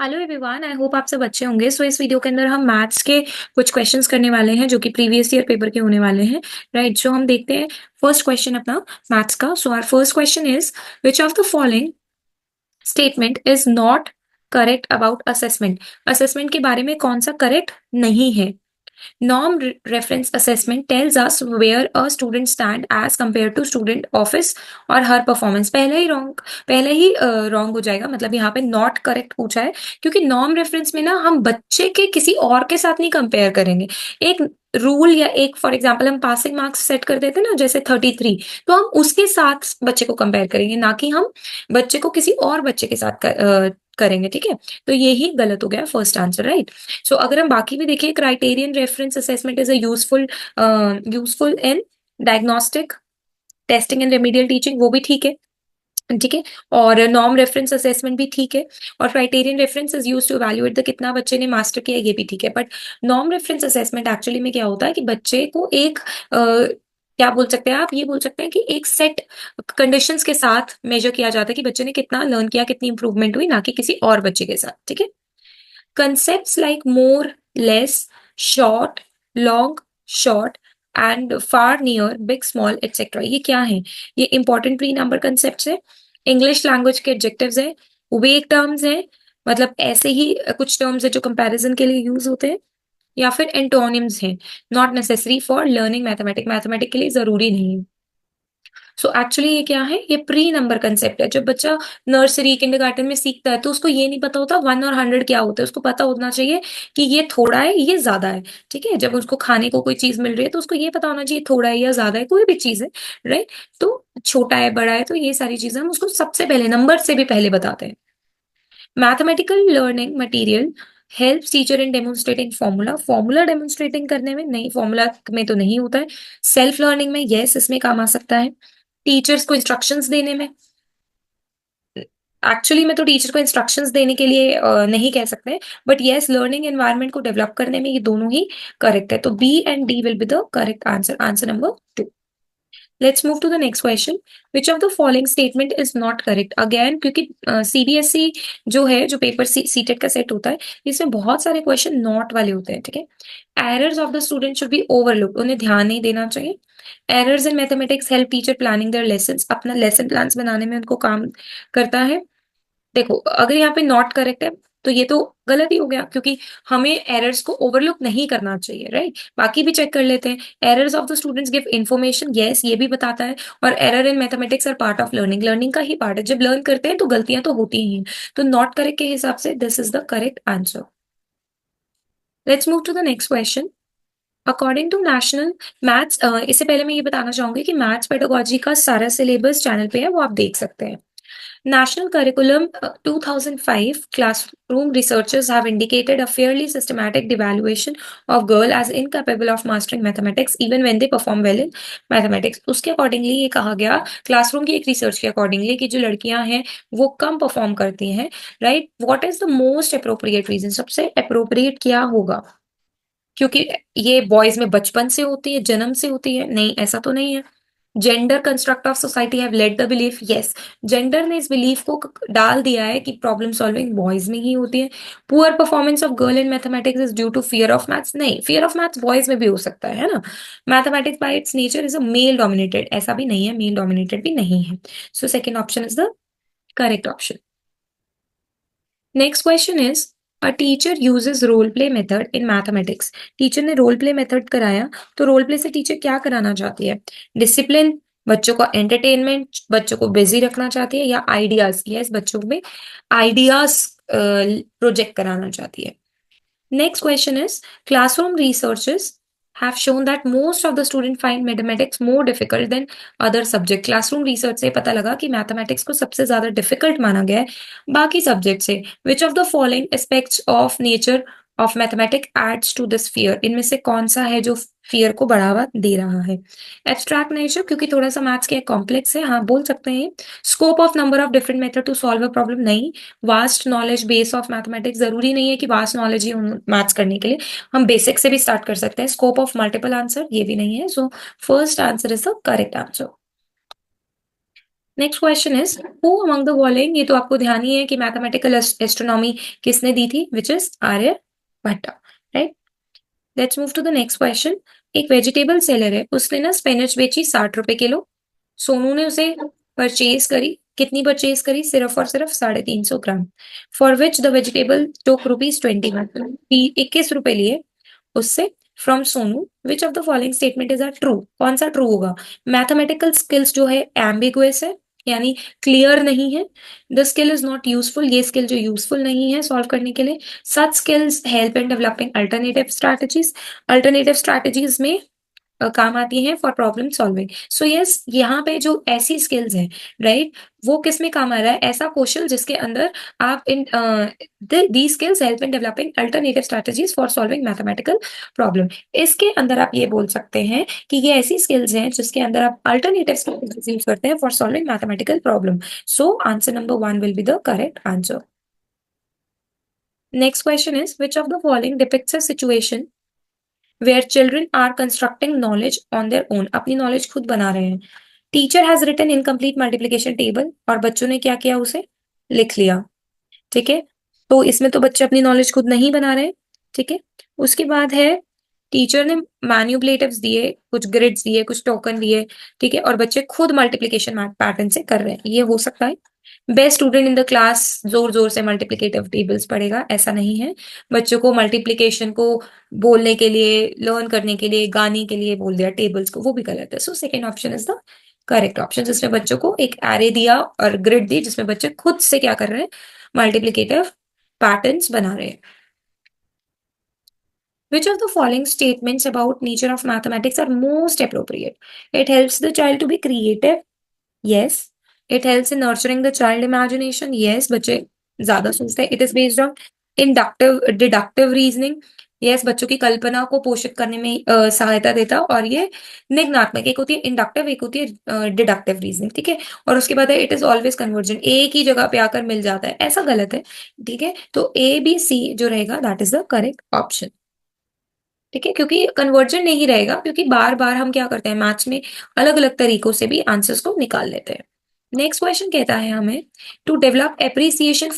Hello everyone, I hope आप सब अच्छे होंगे। सो इस वीडियो के अंदर हम मैथ्स के कुछ क्वेश्चंस करने वाले हैं जो कि प्रीवियस ईयर पेपर के होने वाले हैं। राइट, जो हम देखते हैं फर्स्ट क्वेश्चन अपना मैथ्स का। So our first question is which of the following statement is not correct about assessment. Assessment के बारे में कौन सा करेक्ट नहीं है। Norm reference assessment tells us where a student stand as compared to student office और her performance। पहले ही wrong हो जाएगा, मतलब यहाँ पे नॉट करेक्ट पूछा है क्योंकि नॉर्म रेफरेंस में ना हम बच्चे के किसी और के साथ नहीं कंपेयर करेंगे। एक रूल या एक फॉर एग्जाम्पल हम पासिंग मार्क्स सेट कर देते हैं ना, जैसे 33, तो हम उसके साथ बच्चे को कंपेयर करेंगे, ना कि हम बच्चे को किसी और बच्चे के साथ करेंगे। ठीक है, तो ये ही गलत हो गया फर्स्ट आंसर। राइट, सो अगर हम बाकी भी देखिए, criterion reference assessment is a useful in diagnostic testing and remedial teaching, वो भी ठीक है। ठीक है, और नॉर्म रेफरेंस असेसमेंट भी ठीक है, और criterion reference is use to evaluate the कितना बच्चे ने मास्टर किया, ये भी ठीक है। But norm reference assessment actually में क्या होता है कि बच्चे को एक क्या बोल सकते हैं, आप ये बोल सकते हैं कि एक सेट कंडीशंस के साथ मेजर किया जाता है कि बच्चे ने कितना लर्न किया, कितनी इंप्रूवमेंट हुई, ना कि किसी और बच्चे के साथ। ठीक है, concepts like more, less, short, long, short and far, near, big, small, etc. ये क्या है? ये इंपॉर्टेंट प्री नंबर कंसेप्ट है, इंग्लिश लैंग्वेज के एडजेक्टिव्स हैं, वेग टर्म्स हैं, मतलब ऐसे ही कुछ टर्म्स है जो कंपैरिजन के लिए यूज होते हैं, या फिर एंटोनिम्स हैं, not necessary for learning mathematic, mathematic के लिए जरूरी नहीं है। सो एक्चुअली ये क्या है, ये प्री नंबर कंसेप्ट है। जब बच्चा नर्सरी किंडरगार्टन में सीखता है तो उसको ये नहीं पता होता 1 और 100 क्या होता है, उसको पता होना चाहिए कि ये थोड़ा है, ये ज्यादा है। ठीक है, जब उसको खाने को कोई चीज मिल रही है तो उसको ये पता होना चाहिए थोड़ा है या ज्यादा है, कोई भी चीज है। राइट, तो छोटा है बड़ा है, तो ये सारी चीजें हम उसको सबसे पहले नंबर से भी पहले बताते हैं। Mathematical learning material help teacher इन डेमोन्स्ट्रेटिंग फॉर्मूला, फॉर्मूला डेमोन्स्ट्रेटिंग करने में नहीं, फॉर्मूला में तो नहीं होता है। सेल्फ लर्निंग में यस, इसमें काम आ सकता है। टीचर्स को इंस्ट्रक्शंस देने में, एक्चुअली में तो टीचर को इंस्ट्रक्शंस देने के लिए नहीं कह सकते, बट यस लर्निंग एनवायरनमेंट को डेवलप करने में ये दोनों ही करेक्ट है। तो B and D will be the correct answer, answer number 2। Let's move to the next question, which of the following statement is not correct. Again क्योंकि CBSE जो है, जो पेपर सीटेट का सेट होता है, इसमें बहुत सारे क्वेश्चन नॉट वाले होते हैं। ठीक है, errors of the student should be overlooked, उन्हें ध्यान नहीं देना चाहिए। Errors in mathematics help teacher planning their lessons, अपना लेसन प्लान बनाने में उनको काम करता है। देखो, अगर यहाँ पे नॉट करेक्ट है तो ये तो गलत ही हो गया, क्योंकि हमें एरर्स को ओवरलुक नहीं करना चाहिए। राइट, बाकी भी चेक कर लेते हैं। Errors of the students give information, yes ये भी बताता है। और error in mathematics are part of learning, learning का ही पार्ट है। जब लर्न करते हैं तो गलतियां तो होती ही हैं। तो नॉट करेक्ट के हिसाब से this is the correct answer. Let's move to the next question. According to national maths, इससे पहले मैं ये बताना चाहूंगी कि मैथ्स पेडागोजी का सारा सिलेबस चैनल पे है, वो आप देख सकते हैं। National Curriculum 2005 classroom researchers have indicated a fairly systematic devaluation of girl as incapable of mastering mathematics even when they perform well in mathematics। उसके अकॉर्डिंगली ये कहा गया, क्लासरूम की एक रिसर्च के अकॉर्डिंगली, कि जो लड़कियां हैं वो कम परफॉर्म करती हैं। Right, what is the most appropriate reason, सबसे अप्रोप्रिएट क्या होगा? क्योंकि ये बॉयज में बचपन से होती है, जन्म से होती है? नहीं, ऐसा तो नहीं है। Gender construct of society have led the belief, yes gender ने इस बिलीफ को डाल दिया है कि प्रॉब्लम सॉल्विंग बॉयज में ही होती है। Poor performance of girl in mathematics is due to fear of maths, नहीं, फियर ऑफ मैथ्स बॉयज में भी हो सकता है ना। Mathematics by its nature is a male dominated, ऐसा भी नहीं है, मेल डोमिनेटेड भी नहीं है। So second option is the correct option. Next question is a teacher uses role play method in mathematics. Teacher ने रोल प्ले मेथड कराया, तो रोल प्ले से टीचर क्या कराना चाहती है? डिसिप्लिन, बच्चों का एंटरटेनमेंट, बच्चों को बिजी रखना चाहती है, या आइडियाज, यस बच्चों में आइडियाज प्रोजेक्ट कराना चाहती है। Next question is, classroom researches have shown that most of the students find mathematics more difficult than other subject। classroom research से पता लगा कि mathematics को सबसे ज्यादा difficult माना गया है बाकी subject से। which of the following aspects of nature of mathematics adds to this fear, इनमें से कौन सा है जो फियर को बढ़ावा दे रहा है? एब्स्ट्रैक्ट नेचर, क्योंकि थोड़ा सा मैथ्स के कॉम्प्लेक्स है, हाँ बोल सकते हैं। Scope of number of different method to solve a problem, नहीं। Vast knowledge base of mathematics, जरूरी नहीं है कि वास्ट नॉलेज ही मैथ्स करने के लिए, हम बेसिक से भी स्टार्ट कर सकते हैं। स्कोप ऑफ मल्टीपल आंसर, ये भी नहीं है। So first answer is the correct answer. Next question is who among the following, ये तो आपको ध्यान ही है कि मैथमेटिकल एस्ट्रोनॉमी किसने दी थी, which is Aryabhatta, right. Let's move to the next question. एक वेजिटेबल सेलर है, उसने ना स्पिनच बेची 60 रुपए किलो। सोनू ने उसे परचेज करी, कितनी परचेज करी, सिर्फ और सिर्फ 350 gram. For which the vegetable took ₹21, 21 रुपए लिए उससे from Sonu. Which of the following statement is are true, कौन सा ट्रू होगा। मैथमेटिकल स्किल्स जो है एम्बिगुअस है, यानी क्लियर नहीं है। The skill is not useful, ये स्किल जो यूजफुल नहीं है सॉल्व करने के लिए। Such skills help in developing alternative strategies, alternative strategies में काम आती हैं for problem solving. So yes, यहाँ पे जो ऐसी स्किल्स हैं, राइट, वो किस में काम आ रहा है, ऐसा कौशल जिसके अंदर आप in the skills help in developing alternative strategies for solving mathematical problem. इसके अंदर आप ये बोल सकते हैं कि ये ऐसी स्किल्स हैं जिसके अंदर आप अल्टरनेटिव स्ट्रैटेजीज यूज करते हैं for solving mathematical problem. So answer number 1 will be the correct answer. Next question is which of the following depicts a situation where children are constructing knowledge on their own, अपनी knowledge खुद बना रहे हैं। Teacher has written incomplete multiplication table, और बच्चों ने क्या किया, उसे लिख लिया। ठीक है, तो इसमें तो बच्चे अपनी नॉलेज खुद नहीं बना रहे। ठीक है, उसके बाद है टीचर ने मैन्युपुलेटिव्स दिए, कुछ ग्रिड्स दिए, कुछ टोकन दिए। ठीक है, और बच्चे खुद मल्टीप्लीकेशन पैटर्न से कर रहे हैं, ये हो सकता है। Best student in the class जोर जोर से मल्टीप्लिकेटिव टेबल्स पढ़ेगा, ऐसा नहीं है। बच्चों को मल्टीप्लिकेशन को बोलने के लिए, लर्न करने के लिए, गाने के लिए बोल दिया टेबल्स को, वो भी गलत है। So second option is the correct option, जिसमें बच्चों को एक एरे दिया और ग्रिड दी, जिसमें बच्चे खुद से क्या कर रहे हैं, मल्टीप्लिकेटिव पैटर्न्स बना रहे हैं। Which of the following statements about nature of mathematics are most appropriate? It helps the child to be creative. Yes. It helps in nurturing the child imagination. Yes, बच्चे ज्यादा सोचते हैं. It is based on inductive deductive reasoning. Yes, बच्चों की कल्पना को पोषित करने में सहायता देता, और ये निगनात्मक, एक होती है इंडक्टिव, एक होती है डिडक्टिव रीजनिंग। ठीक है, और उसके बाद है इट इज ऑलवेज कन्वर्जेंट, एक ही जगह पे आकर मिल जाता है, ऐसा गलत है। ठीक है, तो ए बी सी जो रहेगा that is the correct option. ठीक है, क्योंकि कन्वर्जन नहीं रहेगा, क्योंकि बार बार हम क्या करते हैं, मैथ्स में अलग अलग तरीकों से भी आंसर्स को निकाल लेते हैं। नेक्स्ट क्वेश्चन कहता है हमें to develop appreciation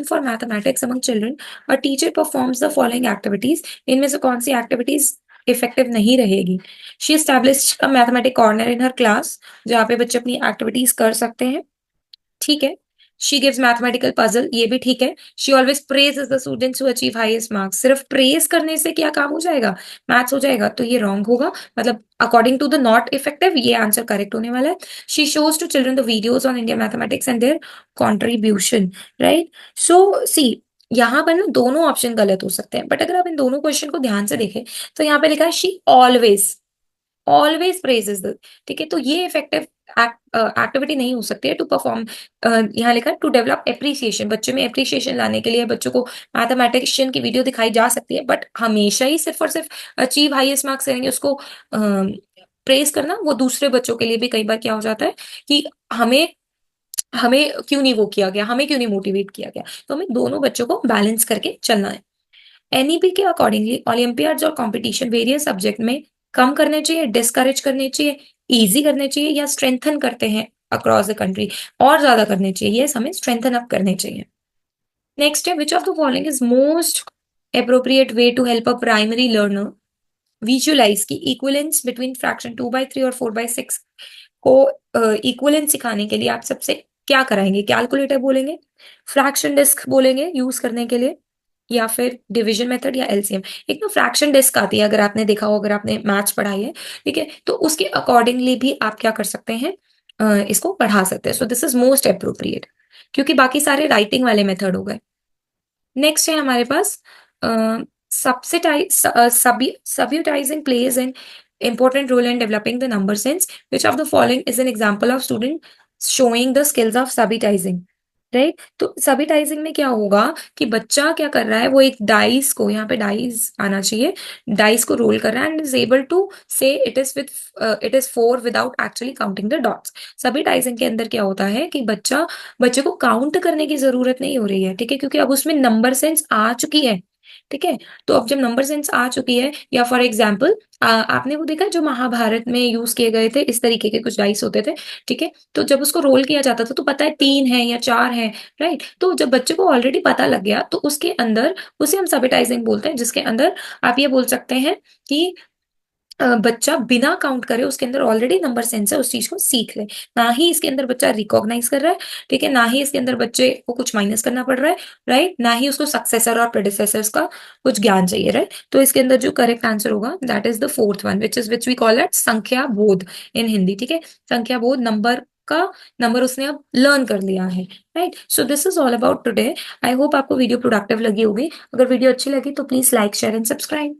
for mathematics among children, a teacher performs the following activities. इनमें से कौन सी एक्टिविटीज इफेक्टिव नहीं रहेगी। She establish a mathematic corner in her class, जहाँ पे बच्चे अपनी एक्टिविटीज कर सकते हैं। ठीक है, शी गिव्स मैथमेटिकल पजल, ये भी ठीक है। She always praise the students who achieve highest marks, सिर्फ प्रेज करने से क्या काम हो जाएगा, मैथ्स हो जाएगा, तो ये रॉन्ग होगा। मतलब according to the not effective, ये आंसर करेक्ट होने वाला है। She shows to children the videos on Indian mathematics and their contribution, right. So see, यहाँ पर ना दोनों ऑप्शन गलत हो सकते हैं, बट अगर आप इन दोनों क्वेश्चन को ध्यान से देखें तो यहाँ पे लिखा है she always, always praises the. ठीक है, तो ये इफेक्टिव एक्टिविटी नहीं हो सकती है टू परफॉर्म। यहाँ लिखा है टू डेवलप एप्रिसिएशन, बच्चों में एप्रिसिएशन लाने के लिए बच्चों को मैथमेटिशियन की वीडियो दिखाई जा सकती है, बट हमेशा ही सिर्फ और सिर्फ अचीव हाईएस्ट मार्क्स करेंगे, उसको प्रेज करना, वो दूसरे बच्चों के लिए भी कई बार क्या हो जाता है कि हमें हमें क्यों नहीं वो किया गया, हमें क्यों नहीं मोटिवेट किया गया। तो हमें दोनों बच्चों को बैलेंस करके चलना है। एनईपी के अकॉर्डिंगली ओलंपियाड्स और कंपटीशन वेरियस सब्जेक्ट में कम करने चाहिए, डिस्करेज करने चाहिए, इजी करने चाहिए, या स्ट्रेंथन करते हैं अक्रॉस द कंट्री, और ज्यादा करने चाहिए। यस, हमें स्ट्रेंथन अप करने चाहिए। नेक्स्ट है which of the following is most appropriate way to help a primary learner visualize की इक्वलेंस बिटवीन फ्रैक्शन 2/3 और 4/6 को इक्वलेंस सिखाने के लिए आप सबसे क्या कराएंगे, कैलकुलेटर बोलेंगे, फ्रैक्शन डिस्क बोलेंगे यूज करने के लिए, या फिर डिवीजन मेथड या एलसीएम। एक ना फ्रैक्शन डिस्क आती है, अगर आपने देखा हो, अगर आपने मैथ्स पढ़ाई है, ठीक है, तो उसके अकॉर्डिंगली भी आप क्या कर सकते हैं, इसको पढ़ा सकते हैं। So this is most appropriate, क्योंकि बाकी सारे राइटिंग वाले मेथड हो गए। नेक्स्ट है हमारे पास subutizing plays an important role in developing the number sense. Which of the following is an example of student showing the skills of subitizing? Right, तो सबटाइजिंग में क्या होगा कि बच्चा क्या कर रहा है, वो एक डाइस को, यहाँ पे डाइस आना चाहिए, डाइस को रोल कर रहा है and is able to say it is 4 without actually counting the dots. Subitizing के अंदर क्या होता है कि बच्चे को काउंट करने की जरूरत नहीं हो रही है। ठीक है, क्योंकि अब उसमें नंबर सेंस आ चुकी है, ठीक है। तो अब जब नंबर सेंस आ चुकी है, या फॉर एग्जाम्पल आपने वो देखा जो महाभारत में यूज किए गए थे, इस तरीके के कुछ डाइस होते थे, ठीक है। तो जब उसको रोल किया जाता था तो पता है 3 है या 4 है, राइट। तो जब बच्चे को ऑलरेडी पता लग गया तो उसके अंदर, उसे हम सबटाइजिंग बोलते हैं, जिसके अंदर आप ये बोल सकते हैं कि बच्चा बिना काउंट करे उसके अंदर ऑलरेडी नंबर सेंस है, उस चीज को सीख ले। ना ही इसके अंदर बच्चा रिकॉग्नाइज कर रहा है, ठीक है, ना ही इसके अंदर बच्चे को कुछ माइनस करना पड़ रहा है, राइट, ना ही उसको सक्सेसर और प्रेडिसेसर्स का कुछ ज्ञान चाहिए, राइट। तो इसके अंदर जो करेक्ट आंसर होगा that is the fourth one, which we call it संख्या बोध इन हिंदी, ठीक है। संख्या बोध, नंबर उसने अब लर्न कर लिया है, right. So this is all about today. I hope आपको वीडियो प्रोडक्टिव लगी होगी। अगर वीडियो अच्छी लगी तो please like, share and subscribe.